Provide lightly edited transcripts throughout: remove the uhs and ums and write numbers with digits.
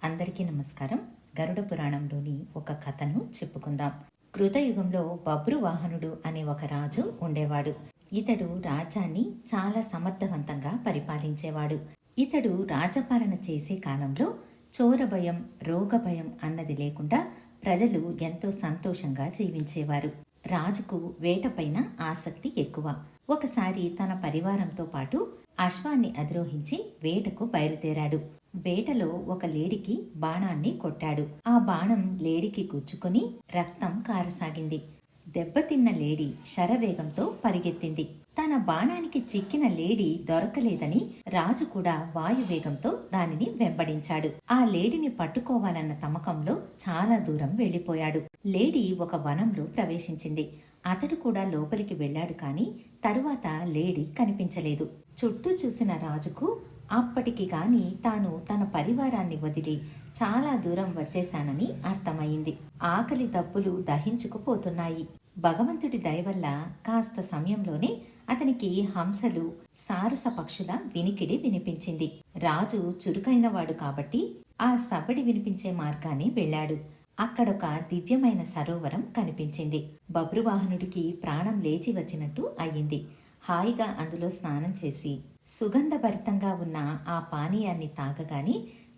అందరికీ నమస్కారం. గరుడ పురాణంలోని ఒక కథను చెప్పుకుందాం. కృతయుగంలో బభ్రువాహనుడు అనే ఒక రాజు ఉండేవాడు. ఇతడు రాజ్యాన్ని చాలా సమర్థవంతంగా పరిపాలించేవాడు. ఇతడు రాజపాలన చేసే కాలంలో చోరభయం, రోగభయం అన్నది లేకుండా ప్రజలు ఎంతో సంతోషంగా జీవించేవారు. రాజుకు వేటపైన ఆసక్తి ఎక్కువ. ఒకసారి తన పరివారంతో పాటు అశ్వాన్ని అధిరోహించి వేటకు బయలుదేరాడు. వేటలో ఒక లేడికి బాణాన్ని కొట్టాడు. ఆ బాణం లేడికి గుచ్చుకొని రక్తం కారసాగింది. దెబ్బతిన్న లేడి శరవేగంతో పరిగెత్తింది. తన బాణానికి చిక్కిన లేడి దొరకలేదని రాజు కూడా వాయువేగంతో దానిని వెంబడించాడు. ఆ లేడిని పట్టుకోవాలన్న తమకంలో చాలా దూరం వెళ్లిపోయాడు. లేడి ఒక వనంలో ప్రవేశించింది. అతడు కూడా లోపలికి వెళ్ళాడు, కాని తరువాత లేడి కనిపించలేదు. చుట్టూ చూసిన రాజుకు అప్పటికి గాని తాను తన పరివారాన్ని వదిలి చాలా దూరం వచ్చేశానని అర్థమైంది. ఆకలి దప్పులు దహించుకుపోతున్నాయి. భగవంతుడి దయవల్ల కాస్త సమయంలోనే అతనికి హంసలు, సారస పక్షుల వినికిడి వినిపించింది. రాజు చురుకైనవాడు కాబట్టి ఆ సవ్వడి వినిపించే మార్గాన్ని వెళ్ళాడు. అక్కడొక దివ్యమైన సరోవరం కనిపించింది. బభ్రువాహనుడికి ప్రాణం లేచి వచ్చినట్టు అయ్యింది. హాయిగా అందులో స్నానం చేసి సుగంధభరితంగా ఉన్న ఆ పానీయాన్ని తాగగానే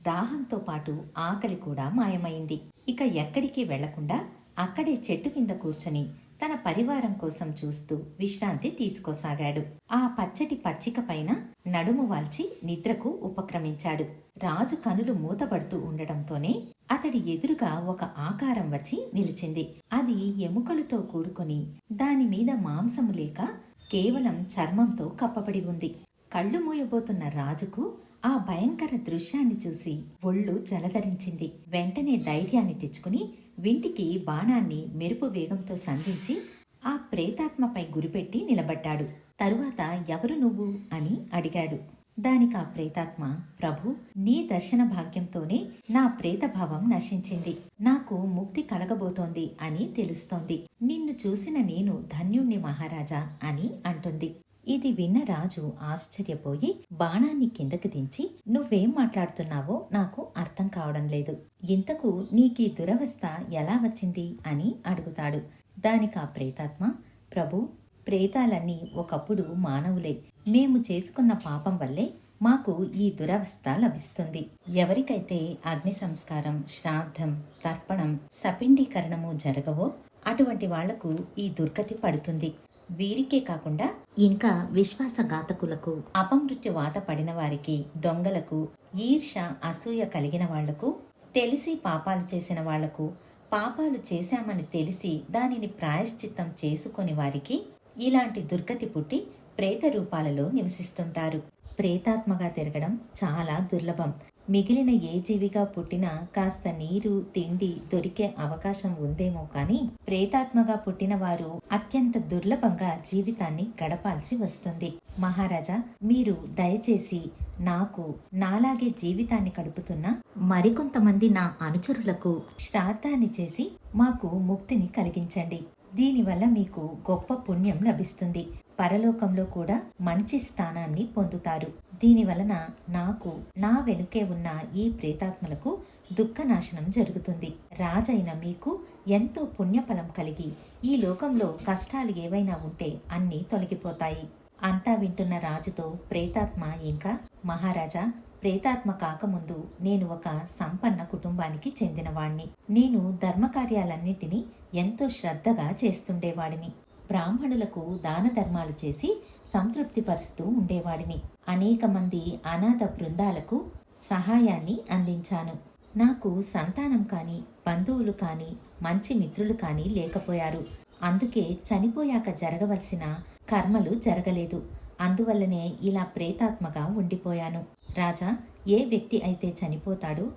దాహంతో పాటు ఆకలి కూడా మాయమైంది. ఇక ఎక్కడికి వెళ్లకుండా అక్కడే చెట్టు కింద కూర్చొని తన పరివారం కోసం చూస్తూ విశ్రాంతి తీసుకోసాగాడు. ఆ పచ్చటి పచ్చిక పైన నడుము వాల్చి నిద్రకు ఉపక్రమించాడు. రాజు కనులు మూతపడుతూ ఉండడంతోనే అతడి ఎదురుగా ఒక ఆకారం వచ్చి నిలిచింది. అది ఎముకలతో కూడుకొని దానిమీద మాంసము లేక కేవలం చర్మంతో కప్పబడి ఉంది. కళ్ళు మూయబోతున్న రాజుకు ఆ భయంకర దృశ్యాన్ని చూసి ఒళ్ళు జలధరించింది. వెంటనే ధైర్యాన్ని తెచ్చుకుని వింటికి బాణాన్ని మెరుపు వేగంతో సంధించి ఆ ప్రేతాత్మపై గురిపెట్టి నిలబడ్డాడు. తరువాత ఎవరు నువ్వు అని అడిగాడు. దానికి ఆ ప్రేతాత్మ, ప్రభు, నీ దర్శన భాగ్యంతోనే నా ప్రేతభావం నశించింది. నాకు ముక్తి కలగబోతోంది అని తెలుస్తోంది. నిన్ను చూసిన నేను ధన్యుణ్ణి మహారాజా అని అంటుంది. ఇది విన్న రాజు ఆశ్చర్యపోయి బాణాన్ని కిందకి దించి, నువ్వేం మాట్లాడుతున్నావో నాకు అర్థం కావడం లేదు. ఇంతకు నీకీ దురవస్థ ఎలా వచ్చింది అని అడుగుతాడు. దానికి ఆ ప్రేతాత్మ, ప్రభు, ప్రేతాలన్నీ ఒకప్పుడు మానవులే. మేము చేసుకున్న పాపం వల్లే మాకు ఈ దురవస్థ లభిస్తుంది. ఎవరికైతే అగ్ని సంస్కారం, శ్రాద్ధం, తర్పణం, సపిండీకరణము జరగవో అటువంటి వాళ్లకు ఈ దుర్గతి పడుతుంది. వీరికే కాకుండా ఇంకా విశ్వాసఘాతకులకు, అపమృత్యువాత పడిన వారికి, దొంగలకు, ఈర్ష, అసూయ కలిగిన వాళ్లకు, తెలిసి పాపాలు చేసిన వాళ్లకు, పాపాలు చేశామని తెలిసి దానిని ప్రాయశ్చిత్తం చేసుకొని వారికి ఇలాంటి దుర్గతి పుట్టి ప్రేత రూపాలలో నివసిస్తుంటారు. ప్రేతాత్మగా తిరగడం చాలా దుర్లభం. మిగిలిన ఏ జీవిగా పుట్టినా కాస్త నీరు, తిండి దొరికే అవకాశం ఉందేమో కానీ ప్రేతాత్మగా పుట్టిన వారు అత్యంత దుర్లభంగా జీవితాన్ని గడపాల్సి వస్తుంది. మహారాజా, మీరు దయచేసి నాకు, నాలాగే జీవితాన్ని గడుపుతున్న మరికొంతమంది నా అనుచరులకు శ్రాద్ధాన్ని చేసి మాకు ముక్తిని కలిగించండి. దీనివల్ల మీకు గొప్ప పుణ్యం లభిస్తుంది. పరలోకంలో కూడా మంచి స్థానాన్ని పొందుతారు. దీనివలన నాకు, నా వెనుకే ఉన్న ఈ ప్రేతాత్మలకు దుఃఖనాశనం జరుగుతుంది. రాజైన మీకు ఎంతో పుణ్యఫలం కలిగి ఈ లోకంలో కష్టాలు ఏవైనా ఉంటే అన్నీ తొలగిపోతాయి. అంతా వింటున్న రాజుతో ప్రేతాత్మ ఇంకా, మహారాజా, ప్రేతాత్మ కాకముందు నేను ఒక సంపన్న కుటుంబానికి చెందినవాణ్ణి. నేను ధర్మకార్యాలన్నిటినీ ఎంతో శ్రద్ధగా చేస్తుండేవాడిని. బ్రాహ్మణులకు దాన ధర్మాలు చేసి సంతృప్తిపరుస్తూ ఉండేవాడిని. అనేక మంది అనాథ బృందాలకు సహాయాన్ని అందించాను. నాకు సంతానం కానీ, బంధువులు కానీ, మంచి మిత్రులు కానీ లేకపోయారు. అందుకే చనిపోయాక జరగవలసిన కర్మలు జరగలేదు. అందువల్లనే ఇలా ప్రేతాత్మగా ఉండిపోయాను. రాజా, ఏ వ్యక్తి అయితే చనిపోతాడో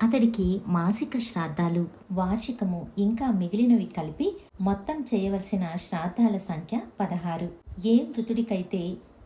అతడికి మాసిక శ్రాద్ధాలు, వార్షికము ఇంకా మిగిలినవి కలిపి మొత్తం చేయవలసిన శ్రాద్ధాల సంఖ్య 16. ఏ మృతుడికైతే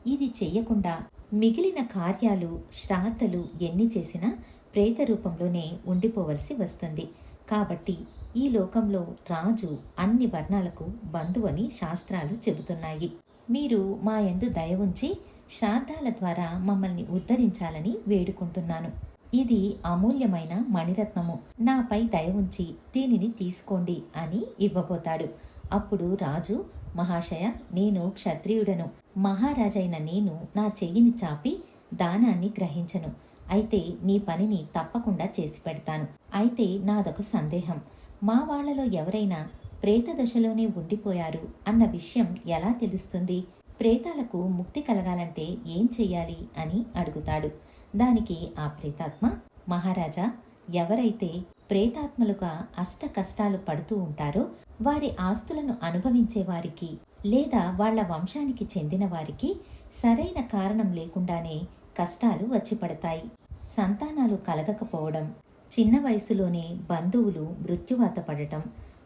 ఇది చెయ్యకుండా మిగిలిన కార్యాలు, శ్రాద్ధలు ఎన్ని చేసినా ప్రేత రూపంలోనే ఉండిపోవలసి వస్తుంది. కాబట్టి ఈ లోకంలో రాజు అన్ని వర్ణాలకు బంధువని శాస్త్రాలు చెబుతున్నాయి. మీరు మా యందు దయ ఉంచి శ్రాద్ధాల ద్వారా మమ్మల్ని ఉద్ధరించాలని వేడుకుంటున్నాను. ఇది అమూల్యమైన మణిరత్నము, నాపై దయ ఉంచి దీనిని తీసుకోండి అని ఇవ్వబోతాడు. అప్పుడు రాజు, మహాశయ, నేను క్షత్రియుడను. మహారాజైన నేను నా చెయ్యిని చాపి దానాన్ని గ్రహించను. అయితే నీ పనిని తప్పకుండా చేసి పెడతాను. అయితే నాదొక సందేహం. మా వాళ్లలో ఎవరైనా ప్రేత దశలోనే ఉండిపోయారు అన్న విషయం ఎలా తెలుస్తుంది? ప్రేతాలకు ముక్తి కలగాలంటే ఏం చెయ్యాలి అని అడుగుతాడు. దానికి ఆ ప్రేతాత్మ, మహారాజా, ఎవరైతే ప్రేతాత్మలుగా అష్ట కష్టాలు పడుతూ ఉంటారో వారి ఆస్తులను అనుభవించే వారికి లేదా వాళ్ల వంశానికి చెందిన వారికి సరైన కారణం లేకుండానే కష్టాలు వచ్చి పడతాయి. సంతానాలు కలగకపోవడం, చిన్న వయసులోనే బంధువులు మృత్యువాత పడటం,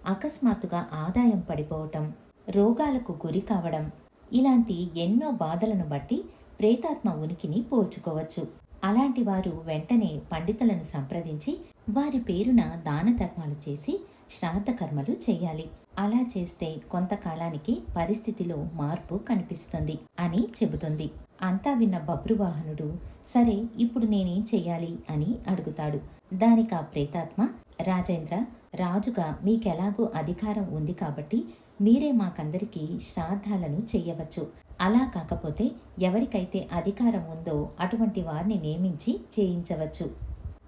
అకస్మాత్తుగా ఆదాయం పడిపోవటం, రోగాలకు గురి కావడం, ఇలాంటి ఎన్నో బాధలను బట్టి ప్రేతాత్మ ఉనికిని పోల్చుకోవచ్చు. అలాంటి వారు వెంటనే పండితులను సంప్రదించి వారి పేరున దాన ధర్మాలు చేసి శ్రాద్ధ కర్మలు చేయాలి. అలా చేస్తే కొంతకాలానికి పరిస్థితిలో మార్పు కనిపిస్తుంది అని చెబుతుంది. అంతా విన్న బబ్రువాహనుడు, సరే ఇప్పుడు నేనేం చెయ్యాలి అని అడుగుతాడు. దానికి ఆ ప్రేతాత్మ, రాజేంద్ర, రాజుగా మీకెలాగూ అధికారం ఉంది కాబట్టి మీరే మాకందరికీ శ్రాద్ధాలను చెయ్యవచ్చు. అలా కాకపోతే ఎవరికైతే అధికారం ఉందో అటువంటి వారిని నియమించి చేయించవచ్చు.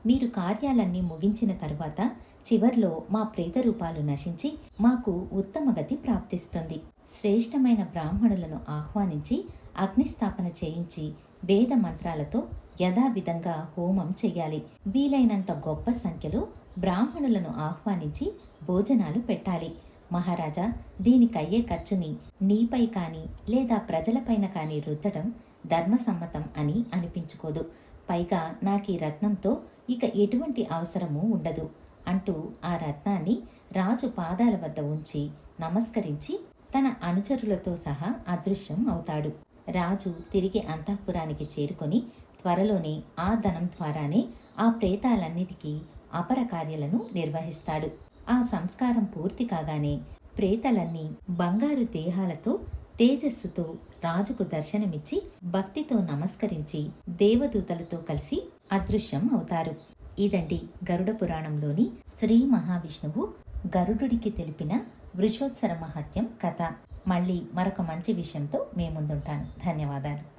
మీరు కార్యాలన్నీ ముగించిన తరువాత చివర్లో మా ప్రేత రూపాలు నశించి మాకు ఉత్తమ గతి ప్రాప్తిస్తుంది. శ్రేష్టమైన బ్రాహ్మణులను ఆహ్వానించి అగ్నిస్థాపన చేయించి వేద మంత్రాలతో యథావిధంగా హోమం చెయ్యాలి. వీలైనంత గొప్ప సంఖ్యలో బ్రాహ్మణులను ఆహ్వానించి భోజనాలు పెట్టాలి. మహారాజా, దీనికయ్యే ఖర్చుని నీపై కానీ లేదా ప్రజలపైన కానీ రుద్దడం ధర్మసమ్మతం అని అనిపించుకోదు. పైగా నాకీ రత్నంతో ఇక ఎటువంటి అవసరమూ ఉండదు అంటూ ఆ రత్నాన్ని రాజు పాదాల వద్ద ఉంచి నమస్కరించి తన అనుచరులతో సహా అదృశ్యం అవుతాడు. రాజు తిరిగి అంతఃపురానికి చేరుకొని త్వరలోనే ఆ ధనం ద్వారానే ఆ ప్రేతాలన్నిటికీ అపర కార్యాలను నిర్వహిస్తాడు. ఆ సంస్కారం పూర్తి కాగానే ప్రేతలన్నీ బంగారు దేహాలతో తేజస్సుతో రాజుకు దర్శనమిచ్చి భక్తితో నమస్కరించి దేవదూతలతో కలిసి అదృశ్యం అవుతారు. ఇదండి గరుడ పురాణంలోని శ్రీ మహావిష్ణువు గరుడుడికి తెలిపిన వృషోత్సర మహత్యం కథ. మళ్ళీ మరొక మంచి విషయంతో మీ ముందుంటాను. ధన్యవాదాలు.